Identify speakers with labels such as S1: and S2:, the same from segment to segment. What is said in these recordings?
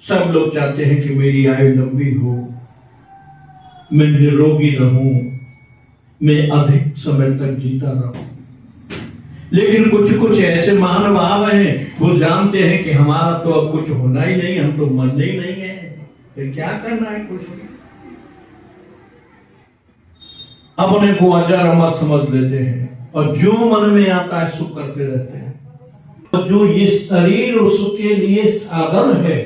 S1: सब लोग चाहते हैं कि मेरी आयु लंबी हो, मैं निरोगी रहूं, मैं अधिक समय तक जीता रहूं। लेकिन कुछ कुछ ऐसे महानुभाव हैं, वो जानते हैं कि हमारा तो अब कुछ होना ही नहीं, हम तो मरने ही नहीं है, फिर क्या करना है कुछ नहीं। अपने को अजर अमर समझ लेते हैं और जो मन में आता है सुख करते रहते हैं। तो जो ये शरीर उसके लिए साधन है,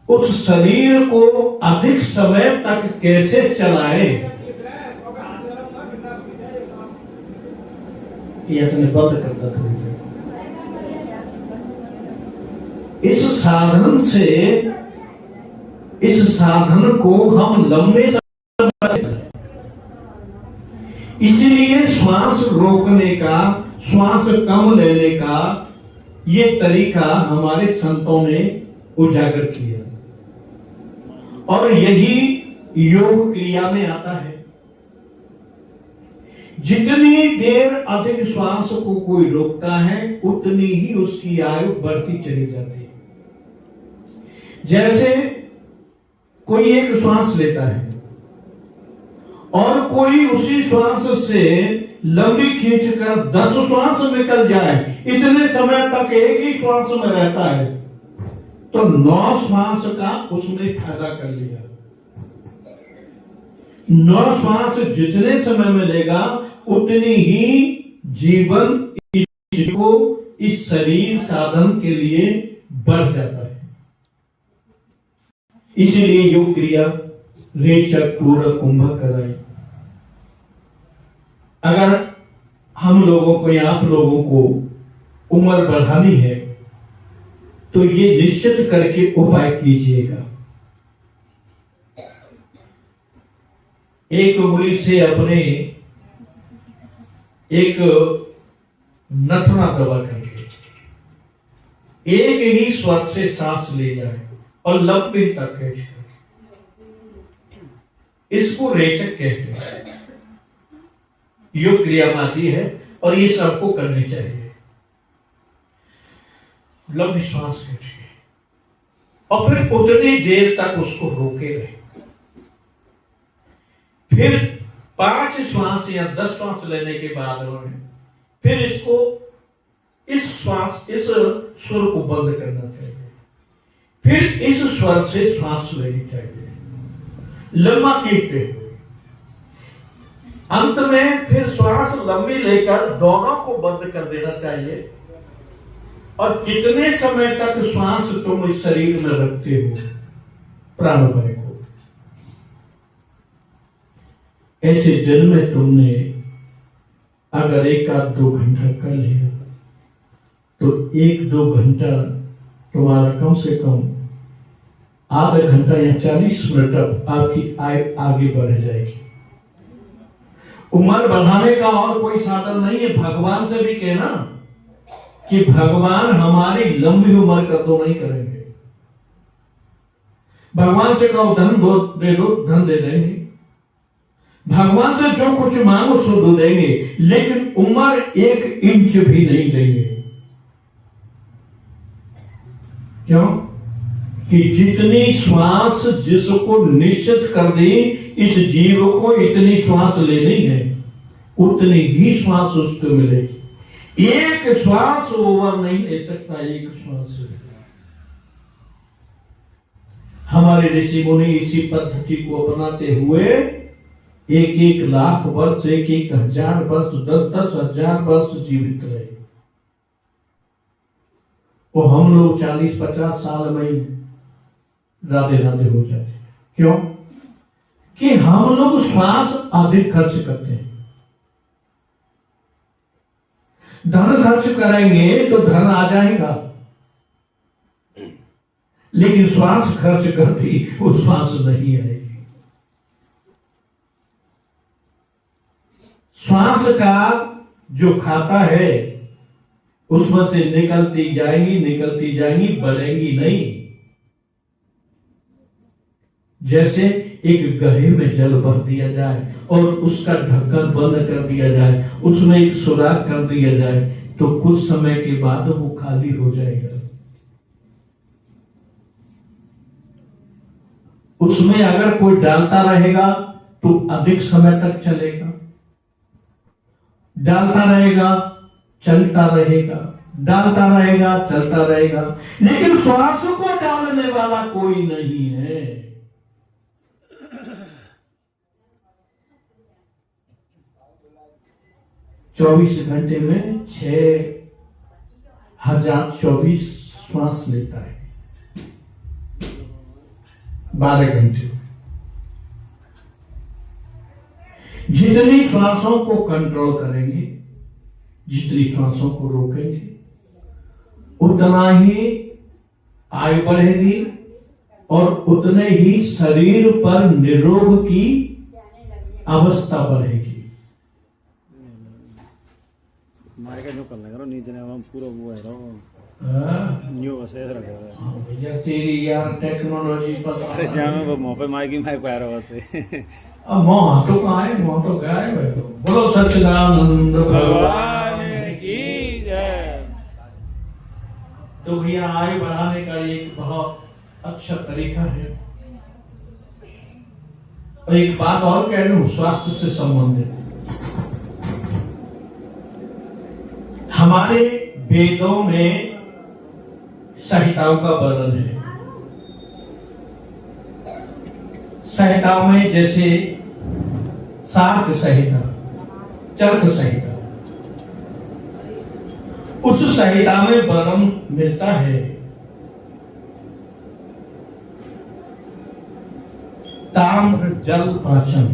S1: उस शरीर को अधिक समय तक कैसे चलाए, ये अपने बंद करता था। इस साधन से, इस साधन को हम लंबे समय, इसलिए श्वास रोकने का, श्वास कम लेने का ये तरीका हमारे संतों ने उजागर किया और यही योग क्रिया में आता है। जितनी देर अधिक श्वास को कोई रोकता है उतनी ही उसकी आयु बढ़ती चली जाती है। जैसे कोई एक श्वास लेता है और कोई उसी श्वास से लंबी खींचकर 10 श्वास निकल जाए, इतने समय तक एक ही श्वास में रहता है, तो 9 श्वास का उसने फायदा कर लिया। 9 श्वास जितने समय में लेगा उतनी ही जीवन को इस शरीर साधन के लिए बढ़ जाता है। इसीलिए योग क्रिया रेचक पूरक कुंभक कराई। अगर हम लोगों को या आप लोगों को उम्र बढ़ानी है तो ये निश्चित करके उपाय कीजिएगा। एक उंगली से अपने एक नथुना दबा करके एक ही स्वर से सांस ले जाए और लंबे तक खींच करके, इसको रेचक कहते हैं। योग क्रिया में आती है और ये सबको करनी चाहिए। लंबी श्वास खींचिए और फिर उतनी देर तक उसको रोके रहे। फिर 5 श्वास या 10 श्वास लेने के बाद फिर इसको इस स्वर को बंद करना चाहिए। फिर इस स्वर से श्वास लेनी चाहिए लंबा खींचते हुए। अंत में फिर श्वास लंबी लेकर दोनों को बंद कर देना चाहिए। और कितने समय तक श्वास तुम इस शरीर में रखते हो, प्राणवायु को, ऐसे दिन में तुमने अगर 1-2 घंटा कर लिया तो 1-2 घंटा तुम्हारा कम से कम आधा घंटा या 40 मिनट आपकी आयु आगे बढ़ जाएगी। उम्र बढ़ाने का और कोई साधन नहीं है। भगवान से भी कहना कि भगवान हमारी लंबी उम्र का तो नहीं करेंगे। भगवान से कहो धन दे दो, धन दे देंगे। भगवान से जो कुछ मांगो सो दो देंगे, लेकिन उम्र 1 इंच भी नहीं देंगे। क्यों? कि जितनी श्वास जिसको निश्चित कर दी इस जीव को इतनी श्वास लेनी है, उतनी ही श्वास उसको मिलेगी। एक श्वास ओवर नहीं ले सकता, एक श्वास। हमारे ऋषि मुनि इसी पद्धति को अपनाते हुए 1-1 लाख वर्ष, 1-1 हजार वर्ष, 10-10 हजार वर्ष जीवित रहे। वो हम लोग 40-50 साल में ही राधे राधे हो जाते हैं। क्यों? कि हम लोग श्वास अधिक खर्च करते हैं। धन खर्च करेंगे तो धन आ जाएगा, लेकिन श्वास खर्च करती वो श्वास नहीं आएगी। श्वास का जो खाता है उसमें से निकलती जाएंगी, बढ़ेंगी नहीं। जैसे एक गड्ढे में जल भर दिया जाए और उसका ढक्कन बंद कर दिया जाए, उसमें एक सुराख कर दिया जाए, तो कुछ समय के बाद वो खाली हो जाएगा। उसमें अगर कोई डालता रहेगा तो अधिक समय तक चलेगा, डालता रहेगा चलता रहेगा, डालता रहेगा चलता रहेगा, लेकिन श्वास को डालने वाला कोई नहीं है। चौबीस घंटे में 6024 श्वास लेता है, 12 घंटे। जितनी श्वासों को कंट्रोल करेंगे, जितनी श्वासों को रोकेंगे, उतना ही आयु बढ़ेगी और उतने ही शरीर पर निरोग की अवस्था बढ़ेगी।
S2: हमारे का न्यू करना करो नीचे ने हम पूरा वो है रो न्यू बस ऐसा रखा है।
S1: भैया तेरी यार टेक्नोलॉजी पता
S2: अरे जामे वो मुंह पे माइक ही माइक आ रहा वैसे।
S1: अब मोह तो कहाँ है, मोह तो क्या है भाई। बोलो सच्चिदानंद
S2: भगवान की जय।
S1: तो भैया आयु बढ़ाने का एक बहुत अच्छा तरीका है। और एक बात और कह लूं स्वास्थ्य से संबंधित, हमारे वेदों में संहिताओं का वर्णन है। संहिताओं में जैसे सार्क संहिता, चरक संहिता, उस संहिता में वर्णन मिलता है ताम्र जल पाचन।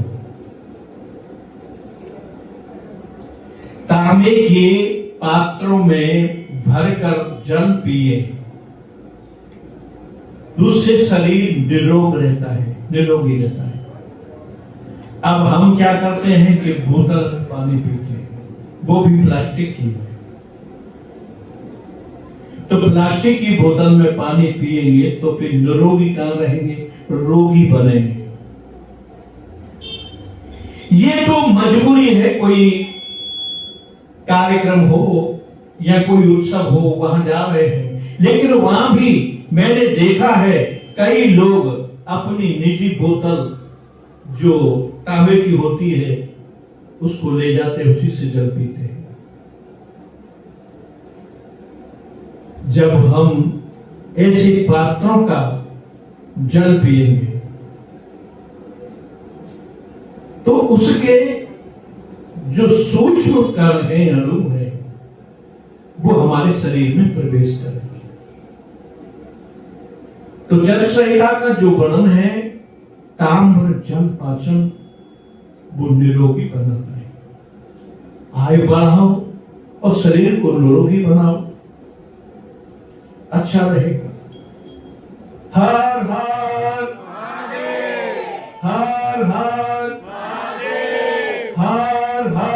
S1: तांबे के पात्रों में भरकर जल पिए, उससे शरीर निरोग रहता है, निरोगी रहता है। अब हम क्या करते हैं कि बोतल में पानी पीते हैं, वो भी प्लास्टिक की है। तो प्लास्टिक की बोतल में पानी पिएंगे तो फिर निरोगी कहां रहेंगे, रोगी बनेंगे। ये तो मजबूरी है, कोई कार्यक्रम हो या कोई उत्सव हो वहां जा रहे हैं, लेकिन वहां भी मैंने देखा है कई लोग अपनी निजी बोतल जो तांबे की होती है उसको ले जाते, उसी से जल पीते हैं। जब हम ऐसे पात्रों का जल पिएंगे तो उसके जो सूक्ष्म कण हैं, अणु है, वो हमारे शरीर में प्रवेश करेंगे। तो चरक संहिता का जो वर्णन है ताम्र जल पाचन, वो निरोगी बनाता है। आयु बढ़ाओ और शरीर को निरोगी बनाओ, अच्छा रहेगा। हर हर महादेव, हर हर महादेव, हर हर